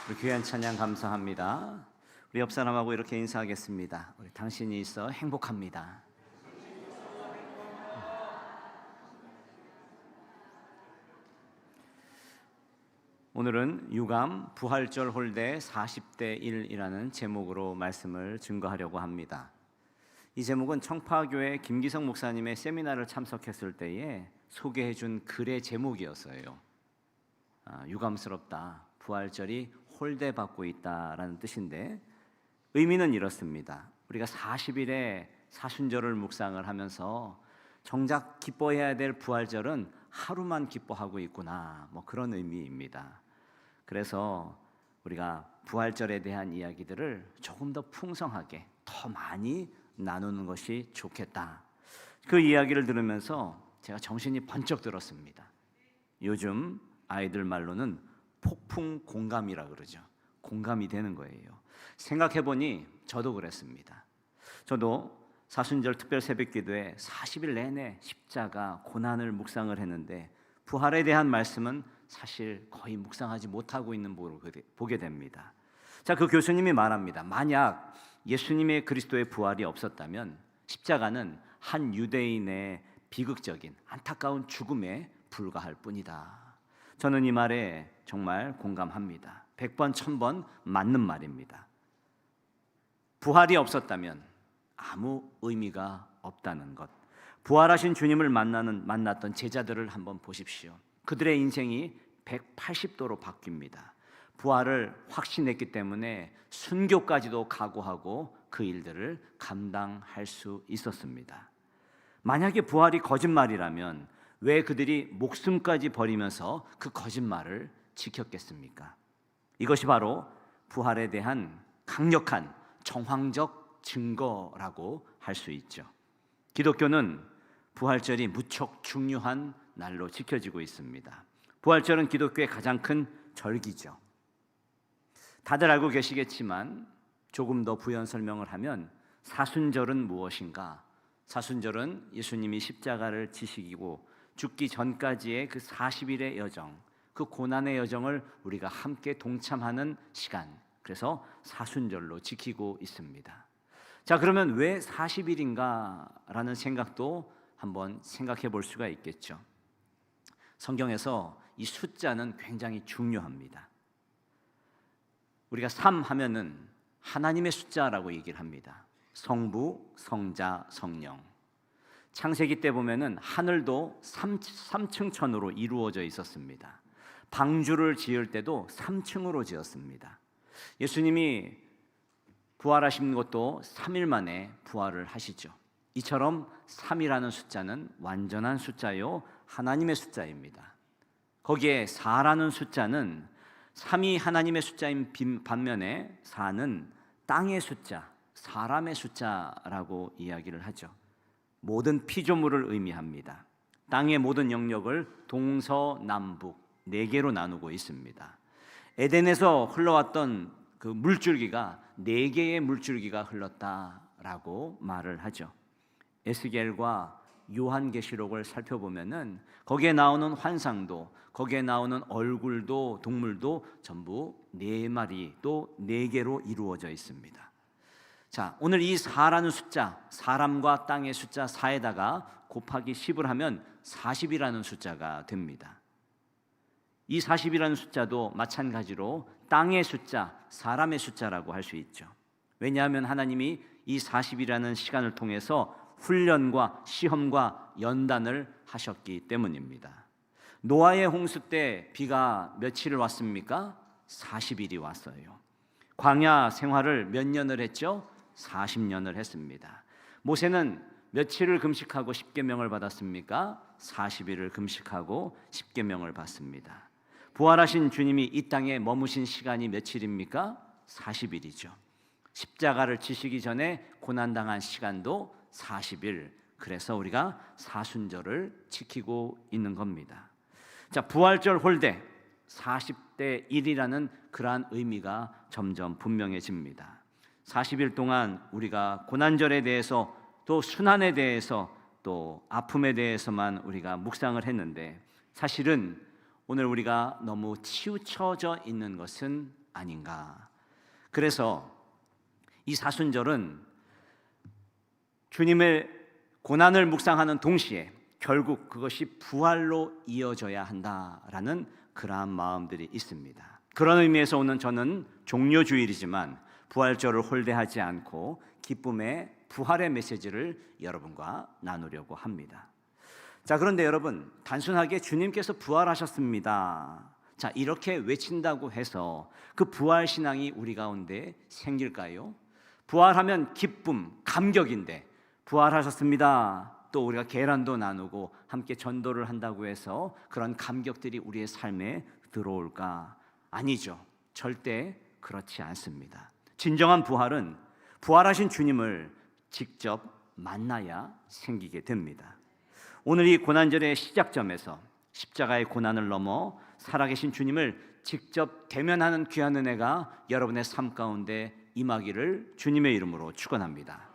우리 귀한 찬양 감사합니다. 우리 옆 사람하고 이렇게 인사하겠습니다. 우리 당신이 있어 행복합니다. 오늘은 유감 부활절 홀대 40대 1이라는 제목으로 말씀을 증거하려고 합니다. 이 제목은 청파교회 김기성 목사님의 세미나를 참석했을 때에 소개해 준 글의 제목이었어요. 유감스럽다. 부활절이 홀대받고 있다라는 뜻인데 의미는 이렇습니다. 우리가 40일의 사순절을 묵상을 하면서 정작 기뻐해야 될 부활절은 하루만 기뻐하고 있구나, 그런 의미입니다. 그래서 우리가 부활절에 대한 이야기들을 조금 더 풍성하게, 더 많이 나누는 것이 좋겠다. 그 이야기를 들으면서 제가 정신이 번쩍 들었습니다. 요즘 아이들 말로는 폭풍 공감이라 그러죠. 공감이 되는 거예요. 생각해보니 저도 그랬습니다. 저도 사순절 특별 새벽기도에 40일 내내 십자가 고난을 묵상을 했는데 부활에 대한 말씀은 사실 거의 묵상하지 못하고 있는 보게 됩니다. 자, 그 교수님이 말합니다. 만약 예수님의 그리스도의 부활이 없었다면 십자가는 한 유대인의 비극적인 안타까운 죽음에 불과할 뿐이다. 저는 이 말에 정말 공감합니다. 100번 1000번 맞는 말입니다. 부활이 없었다면 아무 의미가 없다는 것. 부활하신 주님을 만났던 제자들을 한번 보십시오. 그들의 인생이 180도로 바뀝니다. 부활을 확신했기 때문에 순교까지도 각오하고 그 일들을 감당할 수 있었습니다. 만약에 부활이 거짓말이라면 왜 그들이 목숨까지 버리면서 그 거짓말을 지켰겠습니까? 이것이 바로 부활에 대한 강력한 정황적 증거라고 할 수 있죠. 기독교는 부활절이 무척 중요한 날로 지켜지고 있습니다. 부활절은 기독교의 가장 큰 절기죠. 다들 알고 계시겠지만 조금 더 부연 설명을 하면 사순절은 무엇인가? 사순절은 예수님이 십자가를 지시고 죽기 전까지의 그 40일의 여정, 그 고난의 여정을 우리가 함께 동참하는 시간, 그래서 사순절로 지키고 있습니다. 자, 그러면 왜 40일인가라는 생각도 한번 생각해 볼 수가 있겠죠. 성경에서 이 숫자는 굉장히 중요합니다. 우리가 3 하면은 하나님의 숫자라고 얘기를 합니다. 성부, 성자, 성령. 창세기 때 보면은 하늘도 3층천으로 이루어져 있었습니다. 방주를 지을 때도 3층으로 지었습니다. 예수님이 부활하신 것도 3일 만에 부활을 하시죠. 이처럼 3이라는 숫자는 완전한 숫자요, 하나님의 숫자입니다. 거기에 4라는 숫자는 3이 하나님의 숫자인 반면에 4는 땅의 숫자, 사람의 숫자라고 이야기를 하죠. 모든 피조물을 의미합니다. 땅의 모든 영역을 동서남북 4개로 나누고 있습니다. 에덴에서 흘러왔던 그 물줄기가 4개의 물줄기가 흘렀다라고 말을 하죠. 에스겔과 요한계시록을 살펴보면은 거기에 나오는 환상도, 거기에 나오는 얼굴도, 동물도 전부 4마리 또 4개로 이루어져 있습니다. 자, 오늘 이 4라는 숫자, 사람과 땅의 숫자 4에다가 곱하기 10을 하면 40이라는 숫자가 됩니다. 이 40이라는 숫자도 마찬가지로 땅의 숫자, 사람의 숫자라고 할 수 있죠. 왜냐하면 하나님이 이 40이라는 시간을 통해서 훈련과 시험과 연단을 하셨기 때문입니다. 노아의 홍수 때 비가 며칠을 왔습니까? 40일이 왔어요. 광야 생활을 몇 년을 했죠? 40년을 했습니다. 모세는 며칠을 금식하고 십계명을 받았습니까? 40일을 금식하고 십계명을 받습니다. 부활하신 주님이 이 땅에 머무신 시간이 며칠입니까? 40일이죠. 십자가를 지시기 전에 고난당한 시간도 40일. 그래서 우리가 사순절을 지키고 있는 겁니다. 자, 부활절 홀대 40대 1이라는 그러한 의미가 점점 분명해집니다. 40일 동안 우리가 고난절에 대해서 또 순환에 대해서 또 아픔에 대해서만 우리가 묵상을 했는데 사실은 오늘 우리가 너무 치우쳐져 있는 것은 아닌가. 그래서 이 사순절은 주님의 고난을 묵상하는 동시에 결국 그것이 부활로 이어져야 한다라는 그러한 마음들이 있습니다. 그런 의미에서 오늘 저는 종료주일이지만 부활절을 홀대하지 않고 기쁨의 부활의 메시지를 여러분과 나누려고 합니다. 자, 그런데 여러분, 단순하게 주님께서 부활하셨습니다, 자, 이렇게 외친다고 해서 그 부활 신앙이 우리 가운데 생길까요? 부활하면 기쁨, 감격인데 부활하셨습니다, 또 우리가 계란도 나누고 함께 전도를 한다고 해서 그런 감격들이 우리의 삶에 들어올까? 아니죠. 절대 그렇지 않습니다. 진정한 부활은 부활하신 주님을 직접 만나야 생기게 됩니다. 오늘 이 고난절의 시작점에서 십자가의 고난을 넘어 살아계신 주님을 직접 대면하는 귀한 은혜가 여러분의 삶 가운데 임하기를 주님의 이름으로 축원합니다.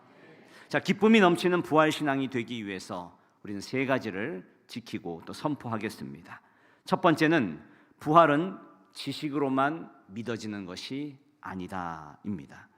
자, 기쁨이 넘치는 부활 신앙이 되기 위해서 우리는 세 가지를 지키고 또 선포하겠습니다. 첫 번째는 부활은 지식으로만 믿어지는 것이 아니다입니다.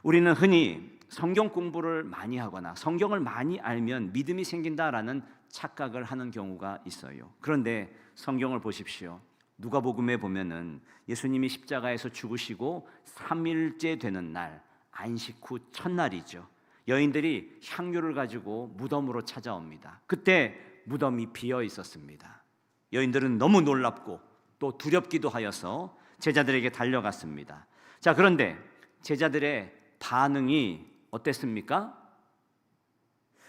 우리는 흔히 성경 공부를 많이 하거나 성경을 많이 알면 믿음이 생긴다라는 착각을 하는 경우가 있어요. 그런데 성경을 보십시오. 누가복음에 보면은 예수님이 십자가에서 죽으시고 3일째 되는 날, 안식 후 첫날이죠. 여인들이 향유를 가지고 무덤으로 찾아옵니다. 그때 무덤이 비어 있었습니다. 여인들은 너무 놀랍고 또 두렵기도 하여서 제자들에게 달려갔습니다. 자, 그런데 제자들의 반응이 어땠습니까?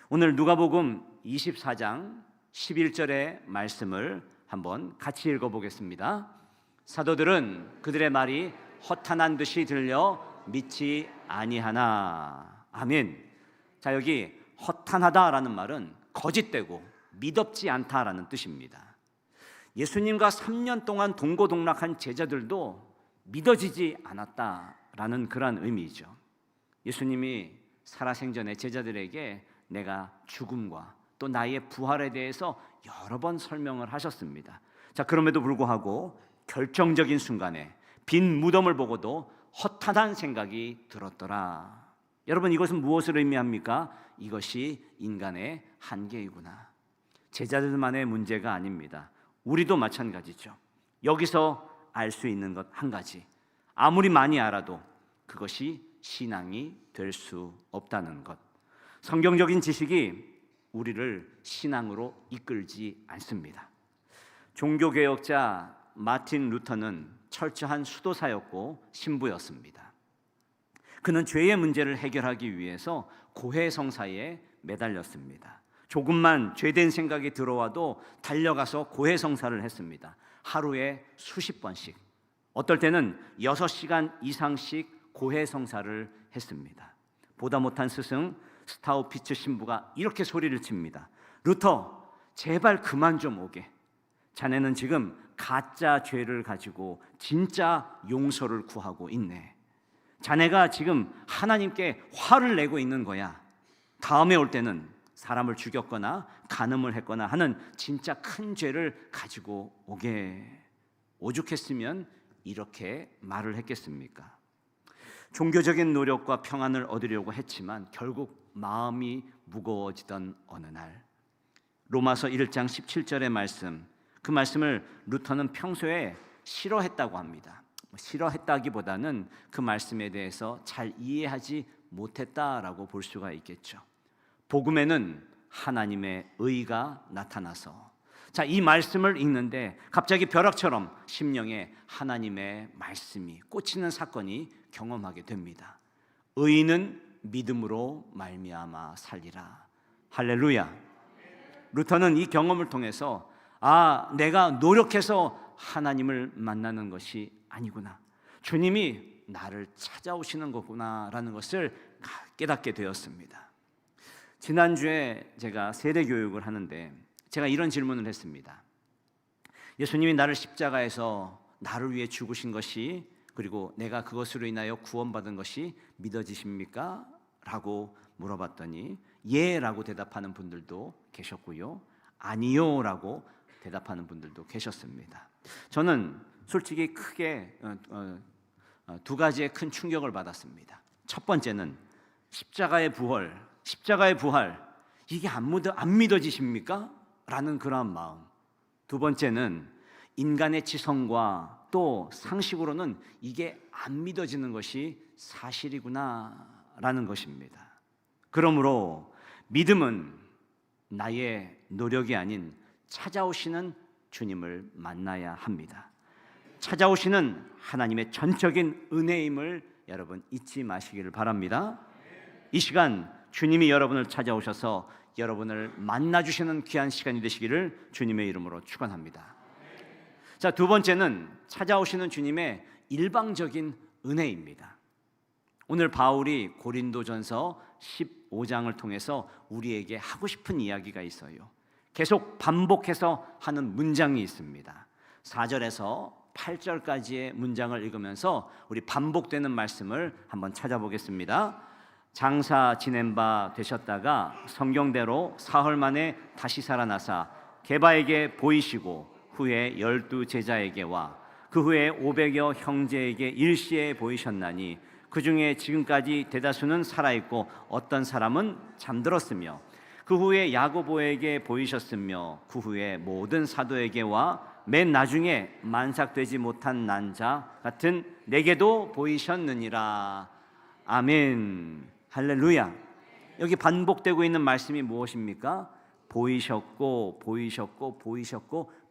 오늘 누가복음 24장 11절의 말씀을 한번 같이 읽어보겠습니다. 사도들은 그들의 말이 허탄한 듯이 들려 믿지 아니하나. 아멘. 자, 여기 허탄하다라는 말은 거짓되고 믿업지 않다라는 뜻입니다. 예수님과 3년 동안 동고동락한 제자들도 믿어지지 않았다라는 그런 의미죠. 예수님이 살아생전에 제자들에게 내가 죽음과 또 나의 부활에 대해서 여러 번 설명을 하셨습니다. 자, 그럼에도 불구하고 결정적인 순간에 빈 무덤을 보고도 허탄한 생각이 들었더라. 여러분, 이것은 무엇을 의미합니까? 이것이 인간의 한계이구나. 제자들만의 문제가 아닙니다. 우리도 마찬가지죠. 여기서 알 수 있는 것 한 가지, 아무리 많이 알아도 그것이 신앙이 될 수 없다는 것. 성경적인 지식이 우리를 신앙으로 이끌지 않습니다. 종교개혁자 마틴 루터는 철저한 수도사였고 신부였습니다. 그는 죄의 문제를 해결하기 위해서 고해성사에 매달렸습니다. 조금만 죄된 생각이 들어와도 달려가서 고해성사를 했습니다. 하루에 수십 번씩, 어떨 때는 6시간 이상씩 고해성사를 했습니다. 보다 못한 스승 스타우피츠 신부가 이렇게 소리를 칩니다. 루터, 제발 그만 좀 오게. 자네는 지금 가짜 죄를 가지고 진짜 용서를 구하고 있네. 자네가 지금 하나님께 화를 내고 있는 거야. 다음에 올 때는 사람을 죽였거나 간음을 했거나 하는 진짜 큰 죄를 가지고 오게. 오죽했으면 이렇게 말을 했겠습니까? 종교적인 노력과 평안을 얻으려고 했지만 결국 마음이 무거워지던 어느 날, 로마서 1장 17절의 말씀, 그 말씀을 루터는 평소에 싫어했다고 합니다. 싫어했다기보다는 그 말씀에 대해서 잘 이해하지 못했다라고 볼 수가 있겠죠. 복음에는 하나님의 의가 나타나서, 자, 이 말씀을 읽는데 갑자기 벼락처럼 심령에 하나님의 말씀이 꽂히는 사건이 경험하게 됩니다. 의인은 믿음으로 말미암아 살리라. 할렐루야. 루터는 이 경험을 통해서 내가 노력해서 하나님을 만나는 것이 아니구나, 주님이 나를 찾아오시는 거구나라는 것을 깨닫게 되었습니다. 지난주에 제가 세례 교육을 하는데 제가 이런 질문을 했습니다. 예수님이 나를 십자가에서 나를 위해 죽으신 것이, 그리고 내가 그것으로 인하여 구원받은 것이 믿어지십니까? 라고 물어봤더니 예 라고 대답하는 분들도 계셨고요, 아니요 라고 대답하는 분들도 계셨습니다. 저는 솔직히 크게 두 가지의 큰 충격을 받았습니다. 첫 번째는 십자가의 부활 이게 안 믿어지십니까? 라는 그러한 마음. 두 번째는 인간의 지성과 또 상식으로는 이게 안 믿어지는 것이 사실이구나 라는 것입니다. 그러므로 믿음은 나의 노력이 아닌 찾아오시는 주님을 만나야 합니다. 찾아오시는 하나님의 전적인 은혜임을 여러분 잊지 마시기를 바랍니다. 이 시간 주님이 여러분을 찾아오셔서 여러분을 만나주시는 귀한 시간이 되시기를 주님의 이름으로 축원합니다. 자, 두 번째는 찾아오시는 주님의 일방적인 은혜입니다. 오늘 바울이 고린도전서 15장을 통해서 우리에게 하고 싶은 이야기가 있어요. 계속 반복해서 하는 문장이 있습니다. 4절에서 8절까지의 문장을 읽으면서 우리 반복되는 말씀을 한번 찾아보겠습니다. 장사 지낸 바 되셨다가 성경대로 사흘 만에 다시 살아나사 게바에게 보이시고 후에 12 제자에게와 그 후에 500여 형제에게 일시에 보이셨나니 그 중에 지금까지 대다수는 살아있고 어떤 사람은 잠들었으며 그 후에 야고보에게 보이셨으며 그 후에 모든 사도에게와 맨 나중에 만삭되지 못한 난 자 같은 내게도 보이셨느니라. 아멘. 할렐루야. 여기 반복되고 있는 말씀이 무엇입니까? 보이셨고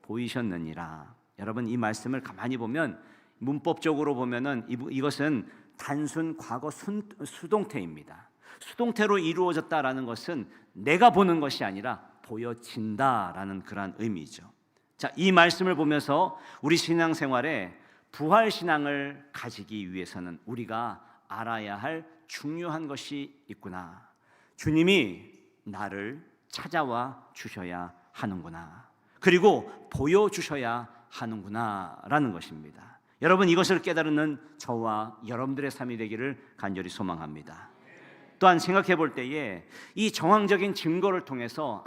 보이셨느니라. 여러분, 이 말씀을 가만히 보면 문법적으로 보면은 이것은 단순 과거 수동태입니다. 수동태로 이루어졌다라는 것은 내가 보는 것이 아니라 보여진다라는 그러한 의미죠. 자, 이 말씀을 보면서 우리 신앙생활에 부활 신앙을 가지기 위해서는 우리가 알아야 할 중요한 것이 있구나. 주님이 나를 찾아와 주셔야 하는구나. 그리고 보여주셔야 하는구나 라는 것입니다. 여러분, 이것을 깨달는 저와 여러분들의 삶이 되기를 간절히 소망합니다. 또한 생각해 볼 때에 이 정황적인 증거를 통해서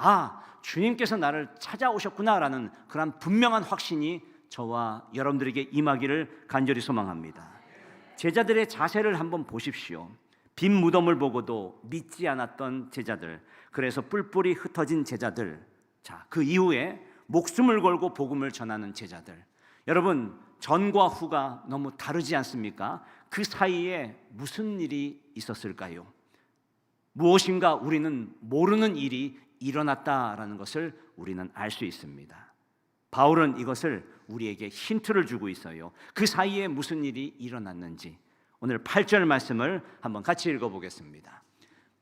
주님께서 나를 찾아오셨구나라는 그런 분명한 확신이 저와 여러분들에게 임하기를 간절히 소망합니다. 제자들의 자세를 한번 보십시오. 빈 무덤을 보고도 믿지 않았던 제자들, 그래서 뿔뿔이 흩어진 제자들, 자, 그 이후에 목숨을 걸고 복음을 전하는 제자들. 여러분, 전과 후가 너무 다르지 않습니까? 그 사이에 무슨 일이 있었을까요? 무엇인가 우리는 모르는 일이 일어났다라는 것을 우리는 알 수 있습니다. 바울은 이것을 우리에게 힌트를 주고 있어요. 그 사이에 무슨 일이 일어났는지 오늘 8절 말씀을 한번 같이 읽어보겠습니다.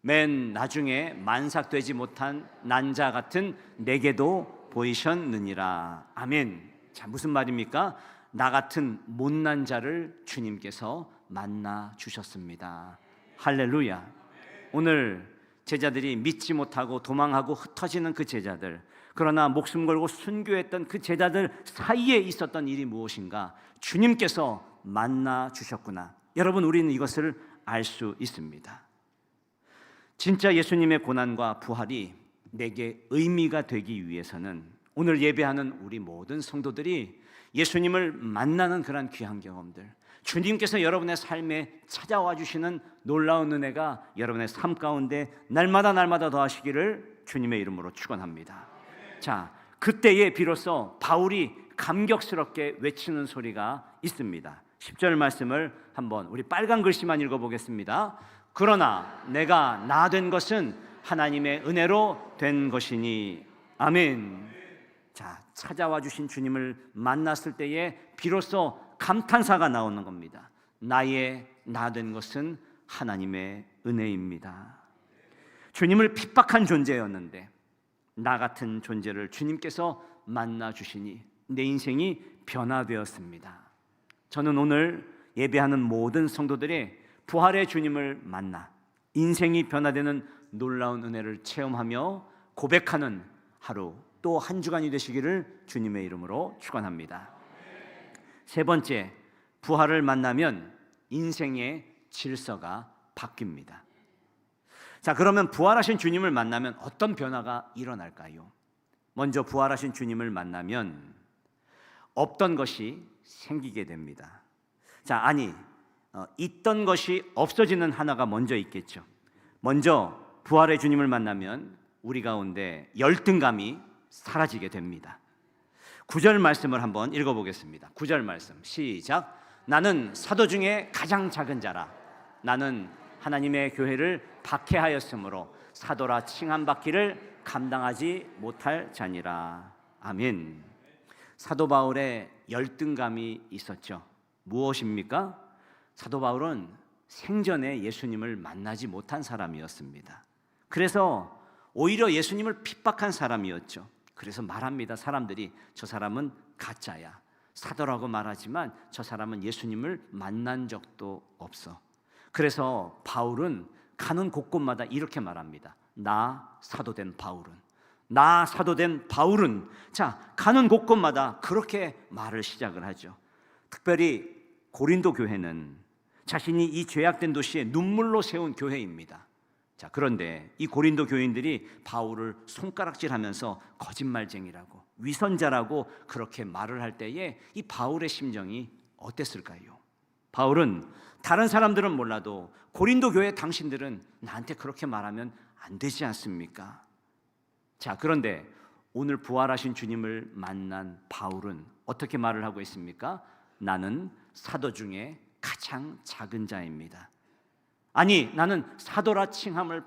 맨 나중에 만삭되지 못한 난 자 같은 내게도 보이셨느니라. 아멘. 자, 무슨 말입니까? 나 같은 못난 자를 주님께서 만나 주셨습니다. 할렐루야. 오늘 제자들이 믿지 못하고 도망하고 흩어지는 그 제자들, 그러나 목숨 걸고 순교했던 그 제자들 사이에 있었던 일이 무엇인가? 주님께서 만나 주셨구나. 여러분, 우리는 이것을 알 수 있습니다. 진짜 예수님의 고난과 부활이 내게 의미가 되기 위해서는 오늘 예배하는 우리 모든 성도들이 예수님을 만나는 그런 귀한 경험들, 주님께서 여러분의 삶에 찾아와 주시는 놀라운 은혜가 여러분의 삶 가운데 날마다 더하시기를 주님의 이름으로 축원합니다. 자, 그때에 비로소 바울이 감격스럽게 외치는 소리가 있습니다. 10절 말씀을 한번 우리 빨간 글씨만 읽어보겠습니다. 그러나 내가 나 된 것은 하나님의 은혜로 된 것이니. 아멘. 자, 찾아와 주신 주님을 만났을 때에 비로소 감탄사가 나오는 겁니다. 나의 나 된 것은 하나님의 은혜입니다. 주님을 핍박한 존재였는데 나 같은 존재를 주님께서 만나 주시니 내 인생이 변화되었습니다. 저는 오늘 예배하는 모든 성도들의 부활의 주님을 만나 인생이 변화되는 놀라운 은혜를 체험하며 고백하는 하루, 또 한 주간이 되시기를 주님의 이름으로 축원합니다. 세 번째, 부활을 만나면 인생의 질서가 바뀝니다. 자, 그러면 부활하신 주님을 만나면 어떤 변화가 일어날까요? 먼저 부활하신 주님을 만나면 없던 것이 생기게 됩니다. 자, 있던 것이 없어지는 하나가 먼저 있겠죠. 먼저 부활의 주님을 만나면 우리 가운데 열등감이 사라지게 됩니다. 9절 말씀을 한번 읽어보겠습니다. 9절 말씀 시작. 나는 사도 중에 가장 작은 자라. 나는 하나님의 교회를 박해하였으므로 사도라 칭함받기를 감당하지 못할 자니라. 아멘. 사도 바울의 열등감이 있었죠. 무엇입니까? 사도 바울은 생전에 예수님을 만나지 못한 사람이었습니다. 그래서 오히려 예수님을 핍박한 사람이었죠. 그래서 말합니다. 사람들이 저 사람은 가짜야. 사도라고 말하지만 저 사람은 예수님을 만난 적도 없어. 그래서 바울은 가는 곳곳마다 이렇게 말합니다. 나 사도된 바울은, 나 사도된 바울은. 자, 가는 곳곳마다 그렇게 말을 시작을 하죠. 특별히 고린도 교회는 자신이 이 죄악된 도시에 눈물로 세운 교회입니다. 자, 그런데 이 고린도 교인들이 바울을 손가락질하면서 거짓말쟁이라고, 위선자라고 그렇게 말을 할 때에 이 바울의 심정이 어땠을까요? 바울은 다른 사람들은 몰라도 고린도 교회 당신들은 나한테 그렇게 말하면 안 되지 않습니까? 자, 그런데 오늘 부활하신 주님을 만난 바울은 어떻게 말을 하고 있습니까? 나는 사도 중에 가장 작은 자입니다. 아니, 나는 사도라 칭함을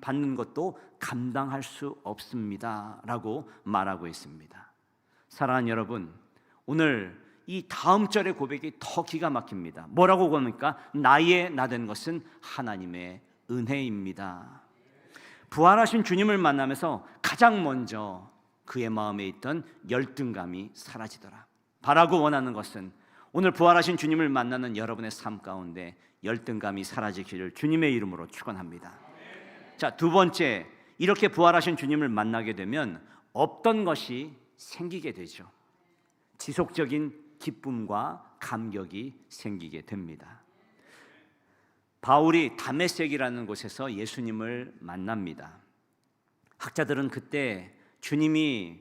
받는 것도 감당할 수 없습니다 라고 말하고 있습니다. 사랑하는 여러분, 오늘 이 다음 절의 고백이 더 기가 막힙니다. 뭐라고 보니까 나의 나된 것은 하나님의 은혜입니다. 부활하신 주님을 만나면서 가장 먼저 그의 마음에 있던 열등감이 사라지더라. 바라고 원하는 것은 오늘 부활하신 주님을 만나는 여러분의 삶 가운데 열등감이 사라지기를 주님의 이름으로 축원합니다. 자, 두 번째, 이렇게 부활하신 주님을 만나게 되면 없던 것이 생기게 되죠. 지속적인 기쁨과 감격이 생기게 됩니다. 바울이 다메섹이라는 곳에서 예수님을 만납니다. 학자들은 그때 주님이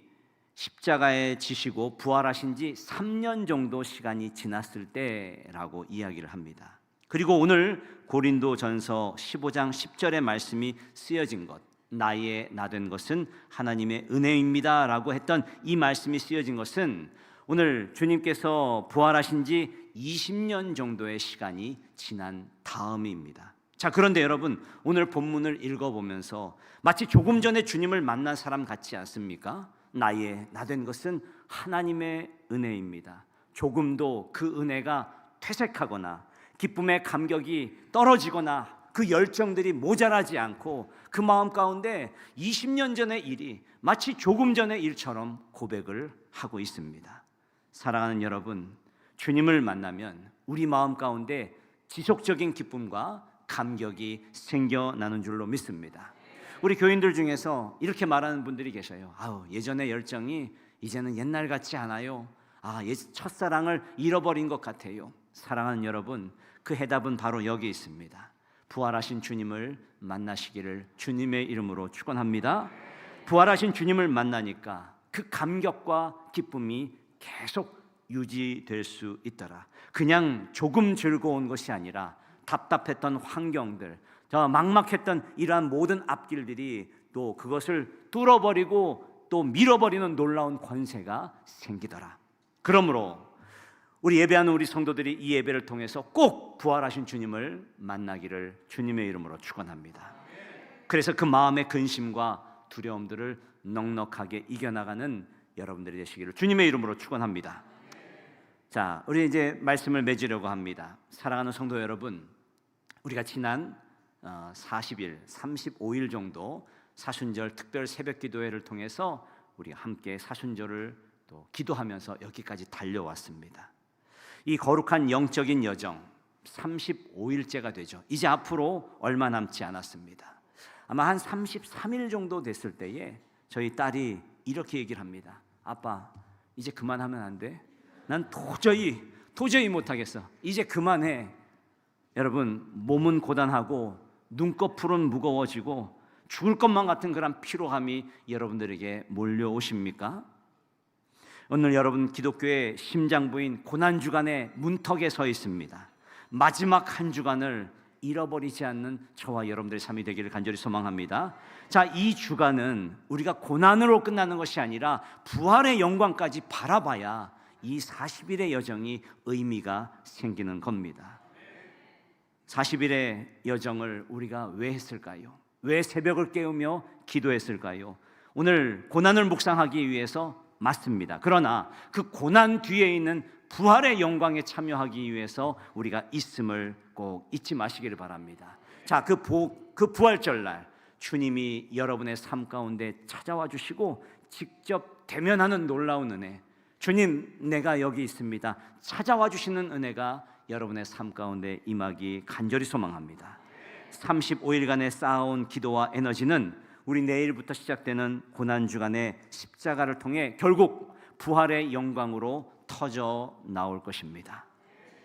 십자가에 지시고 부활하신 지 3년 정도 시간이 지났을 때라고 이야기를 합니다. 그리고 오늘 고린도전서 15장 10절의 말씀이 쓰여진 것, 나의 나된 것은 하나님의 은혜입니다 라고 했던 이 말씀이 쓰여진 것은 오늘 주님께서 부활하신 지 20년 정도의 시간이 지난 다음입니다. 자, 그런데 여러분, 오늘 본문을 읽어보면서 마치 조금 전에 주님을 만난 사람 같지 않습니까? 나의 나된 것은 하나님의 은혜입니다. 조금도 그 은혜가 퇴색하거나 기쁨의 감격이 떨어지거나 그 열정들이 모자라지 않고 그 마음 가운데 20년 전의 일이 마치 조금 전의 일처럼 고백을 하고 있습니다. 사랑하는 여러분, 주님을 만나면 우리 마음 가운데 지속적인 기쁨과 감격이 생겨나는 줄로 믿습니다. 우리 교인들 중에서 이렇게 말하는 분들이 계셔요. 예전의 열정이 이제는 옛날 같지 않아요. 첫사랑을 잃어버린 것 같아요. 사랑하는 여러분, 그 해답은 바로 여기 있습니다. 부활하신 주님을 만나시기를 주님의 이름으로 축원합니다. 부활하신 주님을 만나니까 그 감격과 기쁨이 계속 유지될 수 있더라. 그냥 조금 즐거운 것이 아니라 답답했던 환경들, 막막했던 이러한 모든 앞길들이 또 그것을 뚫어버리고 또 밀어버리는 놀라운 권세가 생기더라. 그러므로 우리 예배하는 우리 성도들이 이 예배를 통해서 꼭 부활하신 주님을 만나기를 주님의 이름으로 축원합니다. 그래서 그 마음의 근심과 두려움들을 넉넉하게 이겨나가는 여러분들이 되시기를 주님의 이름으로 축원합니다. 자, 우리 이제 말씀을 맺으려고 합니다. 사랑하는 성도 여러분, 우리가 지난 40일, 35일 정도 사순절 특별 새벽 기도회를 통해서 우리가 함께 사순절을 또 기도하면서 여기까지 달려왔습니다. 이 거룩한 영적인 여정 35일째가 되죠. 이제 앞으로 얼마 남지 않았습니다. 아마 한 33일 정도 됐을 때에 저희 딸이 이렇게 얘기를 합니다. 아빠, 이제 그만하면 안 돼? 난 도저히 못하겠어. 이제 그만해. 여러분, 몸은 고단하고 눈꺼풀은 무거워지고 죽을 것만 같은 그런 피로함이 여러분들에게 몰려오십니까? 오늘 여러분 기독교의 심장부인 고난주간의 문턱에 서 있습니다. 마지막 한 주간을 잃어버리지 않는 저와 여러분들의 삶이 되기를 간절히 소망합니다. 자, 이 주간은 우리가 고난으로 끝나는 것이 아니라 부활의 영광까지 바라봐야 이 40일의 여정이 의미가 생기는 겁니다. 40일의 여정을 우리가 왜 했을까요? 왜 새벽을 깨우며 기도했을까요? 오늘 고난을 묵상하기 위해서 맞습니다. 그러나 그 고난 뒤에 있는 부활의 영광에 참여하기 위해서 우리가 있음을 꼭 잊지 마시기를 바랍니다. 자, 그 부활절 날 주님이 여러분의 삶 가운데 찾아와 주시고 직접 대면하는 놀라운 은혜, 주님 내가 여기 있습니다, 찾아와 주시는 은혜가 여러분의 삶 가운데 임하기 간절히 소망합니다. 35일간의 쌓아온 기도와 에너지는 우리 내일부터 시작되는 고난주간의 십자가를 통해 결국 부활의 영광으로 터져 나올 것입니다.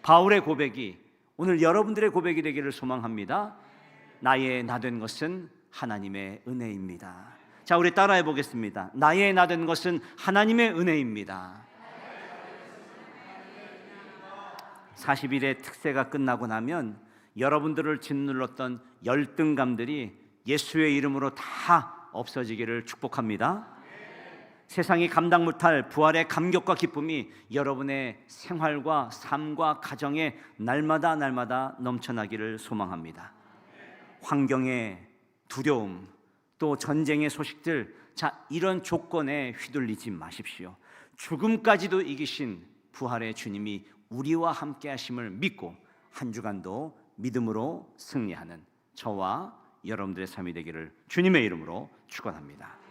바울의 고백이 오늘 여러분들의 고백이 되기를 소망합니다. 나의 나 된 것은 하나님의 은혜입니다. 자, 우리 따라해 보겠습니다. 나의 나 된 것은 하나님의 은혜입니다. 40일의 특세가 끝나고 나면 여러분들을 짓눌렀던 열등감들이 예수의 이름으로 다 없어지기를 축복합니다. 세상이 감당 못할 부활의 감격과 기쁨이 여러분의 생활과 삶과 가정에 날마다 넘쳐나기를 소망합니다. 환경의 두려움, 또 전쟁의 소식들, 자, 이런 조건에 휘둘리지 마십시오. 죽음까지도 이기신 부활의 주님이 우리와 함께 하심을 믿고 한 주간도 믿음으로 승리하는 저와 여러분들의 삶이 되기를 주님의 이름으로 축원합니다.